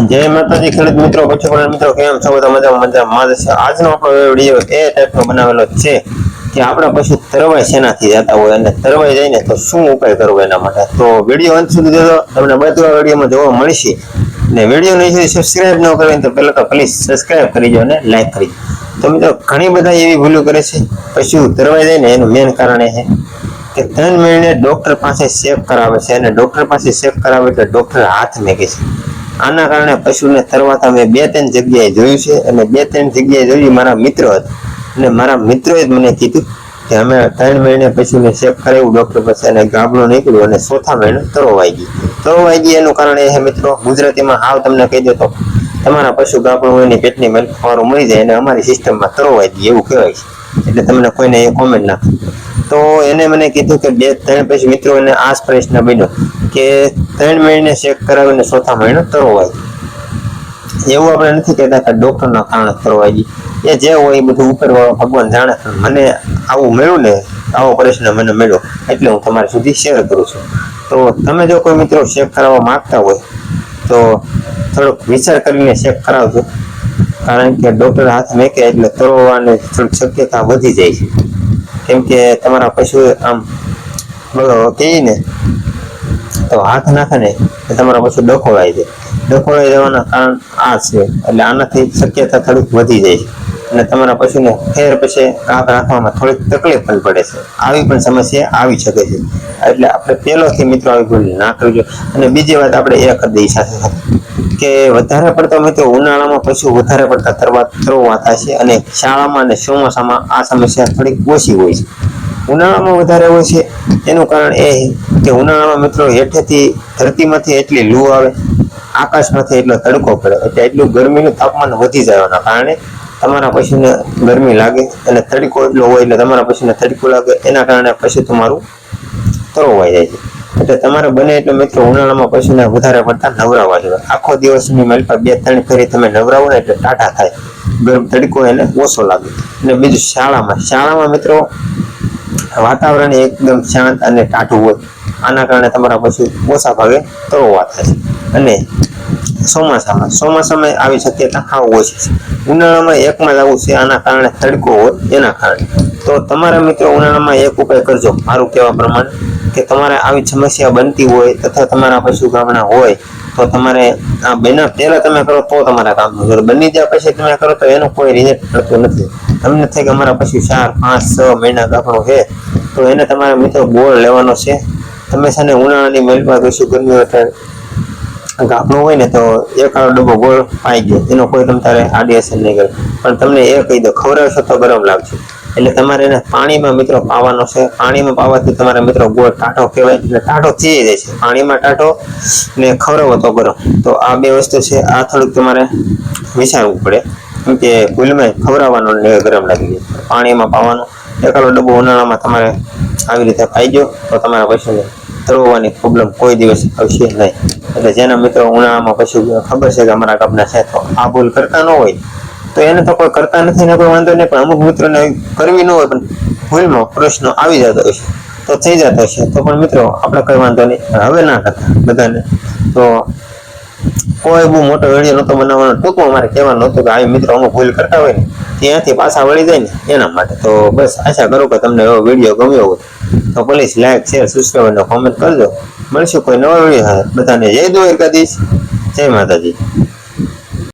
जय माताजी खेडूत मित्रों पशुपालन मित्रों केम छो બધા મજામાં છે। આજનો આપણો વિડિયો એ ટાઈપનો બનાવેલો છે કે આપણા પશુ તરવાય શેનાથી જતા હોય અને તરવાય જાય ને તો શું ઉપાય કરવો એના માટે। તો વિડિયો અંત સુધી જોજો, તમને બધું વિડિયોમાં જોવા મળશે। ને વિડિયોને સબસ્ક્રાઇબ ન કરો તો પહેલા તો પ્લીઝ સબસ્ક્રાઇબ કરીજો અને લાઈક કરીજો। તો મિત્રો ઘણી બધા એવી ભૂલો કરે છે, પશુ તરવાય જાય ને એનું મેઇન કારણ એ છે કે 3 મહિને ડોક્ટર પાસે ચેક કરાવે છે અને ડોક્ટર પાસે ચેક કરાવે એટલે ડોક્ટર હાથ મેકે છે। આના કારણે પશુને તરવાતા મેં 2-3 જગ્યાએ જોયું છે અને 2-3 જગ્યાએ જોયું મારા મિત્રો હતા અને મારા મિત્રોએ જ મને કીધું કે અમે 3 મહિને પશુને ચેક કરાવ્યું ડોક્ટર પાસે અને ગાભણું નીકળ્યું અને ચોથા મહિને તરવાઈ ગઈ એનું કારણ એ છે મિત્રો, ગુજરાતીમાં હાવ તમને કહી દો તો તમારા પશુ ગાભણું હોય ને પેટની મેલ ખવારું મળી જાય અને અમારી સિસ્ટમમાં તરવાઈ ગઈ એવું કહેવાય છે। એટલે તમને કોઈને એ કોમેન્ટ નાખો તો એને મને કીધું કે 2-3 પછી મિત્રો એને આ પ્રશ્ન બન્યો કે 3 મહિને ચેક કરાવીને ચોથા મહિને તરવાય। એવું આપણે નથી કહેતા કે ડોક્ટરના કારણે તરવાઈ ગઈ, એ જે હોય એ બધું ઉપરવાળો ભગવાન જાણે। મને આવું મળ્યું ને, આવો પ્રશ્ન મને મળ્યો એટલે હું તમારી સુધી શેર કરું છું। તો તમે જો કોઈ મિત્રો ચેક કરાવવા માંગતા હોય તો થોડોક વિચાર કરીને ચેક કરાવજો, કારણ કે ડોક્ટર હાથ મેકે એટલે તરવાની થોડીક શક્યતા વધી જાય છે। કેમ કે તમારા પશુ આમ કહીએ ને તો હાથ નાખે ને તમારા પશુ ડખોળાઈ જાય, ડખોળાઈ જવાના કારણ આ છે એટલે આનાથી શક્યતા થોડીક વધી જાય છે અને તમારા પશુને ફેર પછી કાપ રાખવામાં થોડીક તકલીફ પણ પડે છે। આવી પણ સમસ્યા આવી શકે છે, એટલે આપણે પહેલોથી મિત્રો આવી ભૂલ ના કરજો। અને બીજી વાત આપણે એ કરી દઈએ સાથે કે વધારે પડતા મિત્રો ઉનાળામાં પશુ વધારે પડતા તરવા થાય છે અને શાળામાં અને ચોમાસામાં આ સમસ્યા થોડીક ઓછી હોય છે। ઉનાળામાં વધારે હોય છે એનું કારણ એ કે ઉનાળામાં મિત્રો હેઠેથી ધરતીમાંથી એટલી લૂ આવે, આકાશમાંથી એટલો તડકો પડે એટલે એટલું ગરમીનું તાપમાન વધી જવાના કારણે તમારા પશુને ગરમી લાગે અને તડકો એટલો હોય એટલે તમારા પશુને તડકો લાગે, એના કારણે પશુ તમારું તરવાઈ જાય છે। એટલે તમારે બને એટલે મિત્રો ઉનાળામાં પશુને વધારે પડતા નવરાવવા જોઈએ। આખો દિવસની માલિકા 2-3 ફેરી તમે નવરાવો ને એટલે ટાટા થાય, ગરમ તડકો એને ઓછો લાગે। અને બીજું શાળામાં મિત્રો વાતાવરણ એકદમ શાંત અને ટાઢું હોય, આના કારણે તમારા પશુ ઓછા ભાગે તરવા થાય છે। અને ચોમાસામાં આવી શક્યતા હાવ ઓછી છે, ઉનાળામાં એકમાં જ આવું છે આના કારણે તડકો હોય એના કારણે। તો તમારા મિત્રો ઉનાળામાં એક ઉપાય કરજો મારું કહેવા પ્રમાણે કે તમારે આવી સમસ્યા બનતી હોય તથા તમારા પશુ ગામના હોય તો તમારે આ બન્યા પહેલા તમે કરો તો તમારા કામનું કરો, બની ગયા પછી તમે કરો તો એનું કોઈ રિઝલ્ટ મળતું નથી। તમને થાય કે અમારા પશુ 4-5-6 મહિના ગાભણું છે તો એને તમારા મિત્રો ગોળ લેવાનો છે। તમે છે ને ઉનાળાની મેલમાં પશુ ગરમી હોય ગાભણું હોય ને તો એક ડબ્બો ગોળ પાઈ ગયો, એનો કોઈ તમારે આડી અસર નહીં કરે, પણ તમને એ કહી દો ખવડાવશો તો ગરમ લાગશે। એટલે તમારે એને પાણીમાં મિત્રો પાવાનો છે, પાણીમાં પાવાથી તમારા મિત્રો ગોળ ટાઢો કહેવાય એટલે ટાઢો થઈ જાય છે, પાણીમાં ટાઢો ને ખવડાવો તો ગરમ। તો આ બે વસ્તુ છે, આ થોડુંક તમારે વિચારવું પડે કેમ કે ભૂલમાં ખવડાવવાનો ને ગરમ લાગી જાય, પાણીમાં પાવાનો એકાદો ડબ્બો ઉનાળામાં તમારે આવી રીતે પાઈ ગયો તો તમારા પશુને તરવાની પ્રોબ્લેમ કોઈ દિવસ આવશે નહીં। એટલે જેના મિત્રો ઉનાળામાં પશુ ખબર છે કે અમારા ગામના છે તો આ ભૂલ કરતા ન હોય તો એને તો કોઈ કરતા નથી ને કોઈ વાંધો નહીં, પણ અમુક મિત્રોને કરવી ન હોય પણ ભૂલમાં પ્રશ્ન આવી જતો હશે તો થઈ જતો હશે તો પણ મિત્રો આપણે કઈ વાંધો નહીં, હવે ના કરતા બધાને। તો કોઈ બહુ મોટો વિડીયો નહોતો બનાવવાનો, ટૂંકમાં મારે કહેવાનું હતું કે આવી મિત્રો અમુક ભૂલ કરતા હોય ને ત્યાંથી પાછા વળી જાય ને એના માટે। તો બસ આશા કરું કે તમને એવો વિડીયો ગમ્યો હોય તો પ્લીઝ લાઈક, શેર, સબસ્ક્રાઈબ અને કોમેન્ટ કરજો। મળશું કોઈ નવા વિડીયો સાથે, બધાને જય દ્વારકાધીશ, જય માતાજી।